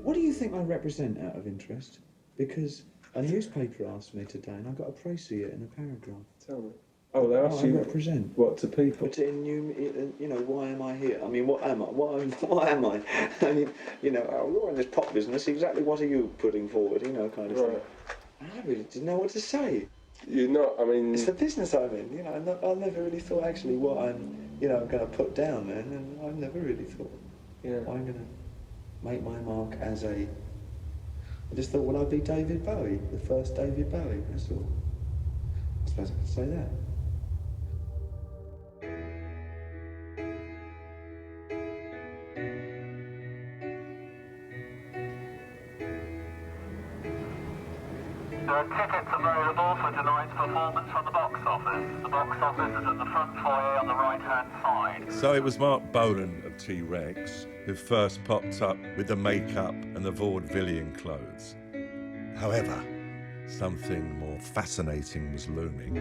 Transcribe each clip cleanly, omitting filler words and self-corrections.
What do you think I represent out of interest? Because a newspaper asked me today and I got a praise in a paragraph. Tell me. Oh, they asked you I represent. What, to people? But you know, why am I here? I mean, what am I? What am I? I mean, you know, oh, you're in this pop business, exactly what are you putting forward, you know, kind of thing. I really didn't know what to say. You're not, I mean... It's the business I'm in, you know, I never really thought actually what I'm, you know, going to put down there, and I never really thought, I'm going to make my mark as a... I just thought, well, I'd be David Bowie, the first David Bowie, that's all. I suppose I could say that. There are tickets available for tonight's performance from the box office. The box office is in the front foyer on the right-hand side. So it was Mark Bolan of T-Rex who first popped up with the makeup and the vaudevillian clothes. However, something more fascinating was looming.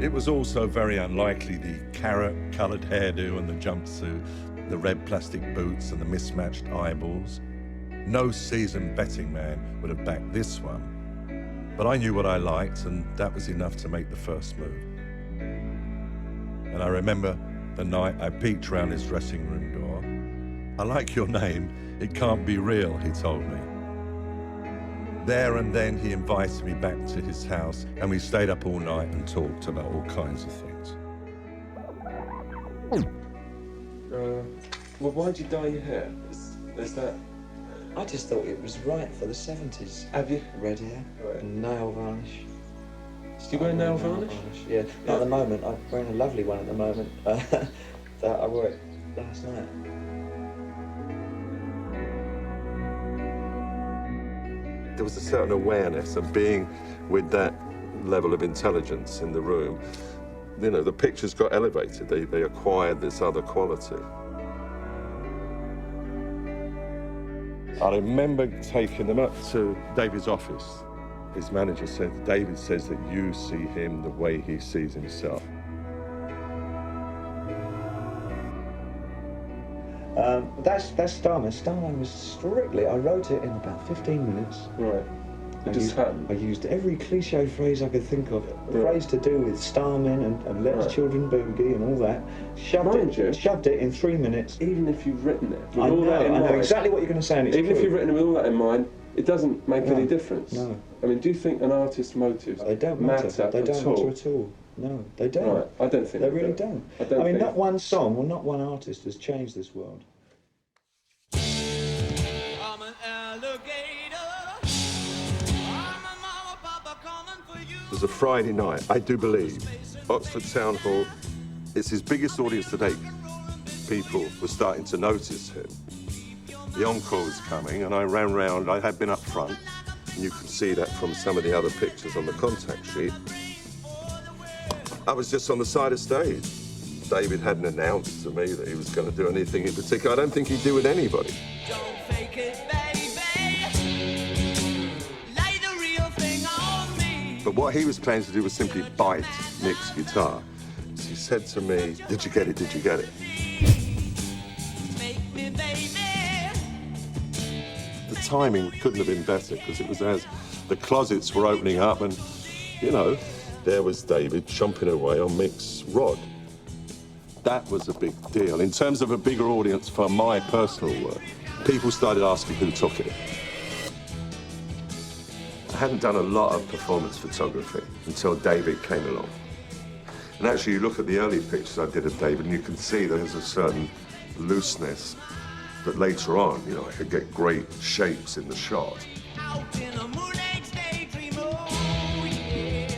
It was also very unlikely the carrot-coloured hairdo and the jumpsuit, the red plastic boots and the mismatched eyeballs. No seasoned betting man would have backed this one. But I knew what I liked, and that was enough to make the first move. And I remember the night I peeked round his dressing room door. "I like your name, it can't be real," he told me. There and then he invited me back to his house, and we stayed up all night and talked about all kinds of things. Well, why'd you dye your hair? Is that... I just thought it was right for the 70s. Have you? Red hair and nail varnish. Do you wear nail varnish? Yeah. At the moment, I'm wearing a lovely one at the moment that I wore it last night. There was a certain awareness of being with that level of intelligence in the room. You know, the pictures got elevated. They acquired this other quality. I remember taking them up to David's office. His manager said, "David says that you see him the way he sees himself." That's Starman. Starman was strictly, I wrote it in about 15 minutes. Right. I used every cliche phrase I could think of. Phrase to do with Starman and Let Us Children Boogie and all that. Shoved it in 3 minutes. Even if you've written it with I all that in mind. I know exactly what you're going to say, and it's Even true. if you've written it with all that in mind, it doesn't make any difference. No. I mean, do you think an artist's motives They don't matter. They don't matter at all. No, they don't. Right. I don't think they really don't. I mean, not one song or not one artist has changed this world. I'm an alligator. I'm a mama, papa coming for you. It was a Friday night, I do believe. Oxford Town Hall, it's his biggest audience to date. People were starting to notice him. The encore was coming, and I ran round. I had been up front, and you can see that from some of the other pictures on the contact sheet. I was just on the side of stage. David hadn't announced to me that he was going to do anything in particular. I don't think he'd do with anybody. Don't fake it, baby. Lay the real thing on me. But what he was planning to do was simply bite Mick's guitar. So he said to me, "Did you get it? Did you get it?" Make me, baby. The timing couldn't have been better, because it was as the closets were opening up and, you know, there was David chomping away on Mick's rod. That was a big deal. In terms of a bigger audience for my personal work, people started asking who took it. I hadn't done a lot of performance photography until David came along. And actually, you look at the early pictures I did of David, and you can see there's a certain looseness. But later on, you know, I could get great shapes in the shot. Out in a moonlight daydream, oh yeah.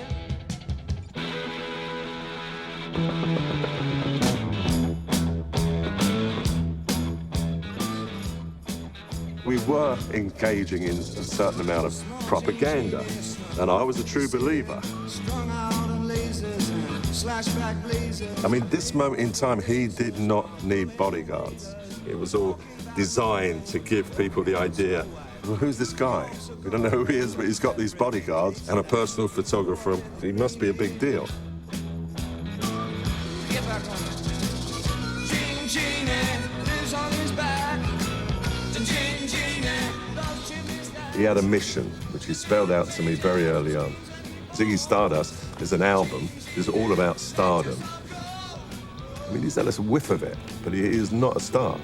We were engaging in a certain amount of propaganda, and I was a true believer. I mean, this moment in time, he did not need bodyguards. It was all designed to give people the idea, well, who's this guy? We don't know who he is, but he's got these bodyguards and a personal photographer. He must be a big deal. Get back on it. Ching, ching, He had a mission, which he spelled out to me very early on. Ziggy Stardust is an album that's all about stardom. I mean, he's had a whiff of it, but he is not a star.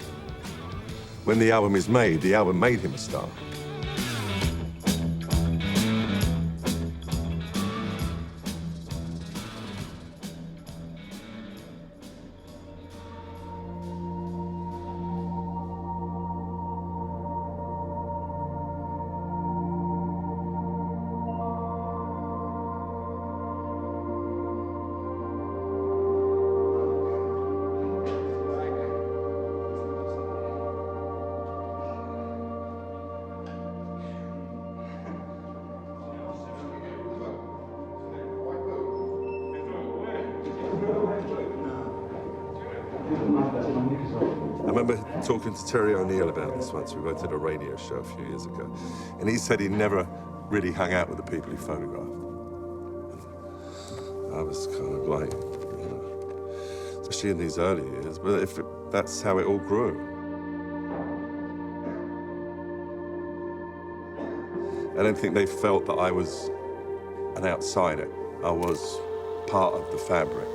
When the album is made, the album made him a star. I remember talking to Terry O'Neill about this once. We both did a radio show a few years ago. And he said he never really hung out with the people he photographed. I was kind of like, you know, especially in these early years, but that's how it all grew. I don't think they felt that I was an outsider. I was part of the fabric.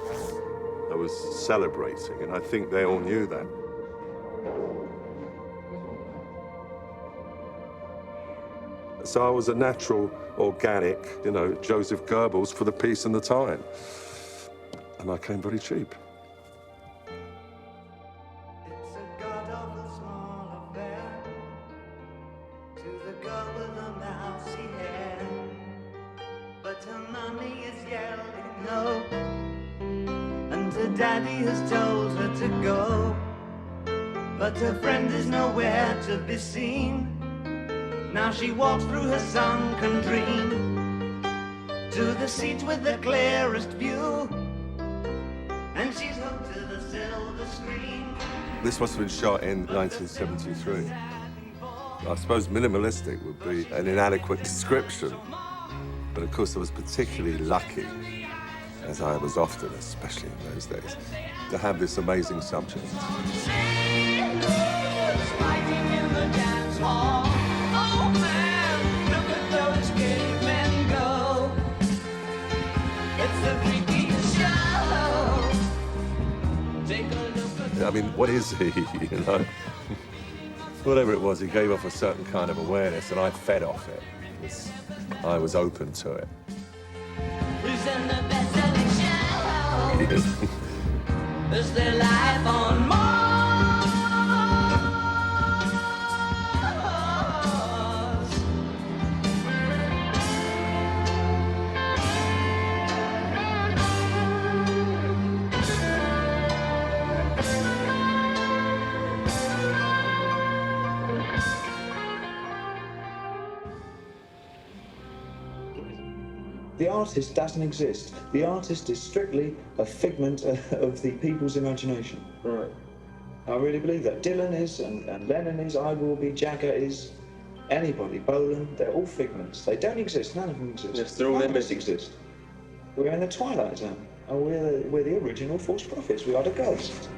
I was celebrating, and I think they all knew that. So I was a natural, organic, you know, Joseph Goebbels for the piece and the time. And I came very cheap. It's a god-awful small affair to the girl with the mousy hair, but her mummy is yelling no, and her daddy has told her to go, but her friend is nowhere to be seen. Now she walks through her sunken dream to the seat with the clearest view, and she's hooked to the silver screen. This must have been shot in 1973. I suppose minimalistic would be an inadequate description, but of course I was particularly lucky, as I was often, especially in those days, to have this amazing subject. I mean, what is he, you know? Whatever it was, he gave off a certain kind of awareness, and I fed off it. I was open to it. Who's in the best-selling show? Is there life on Mars? The artist doesn't exist. The artist is strictly a figment of the people's imagination. Right. I really believe that. Dylan is, and Lennon is, I Will Be, Jagger is, anybody, Bolan, they're all figments. They don't exist, none of them exist. Yes, they're all None of us images. exist. We're in the twilight zone. And we're the original false prophets. We are the ghosts.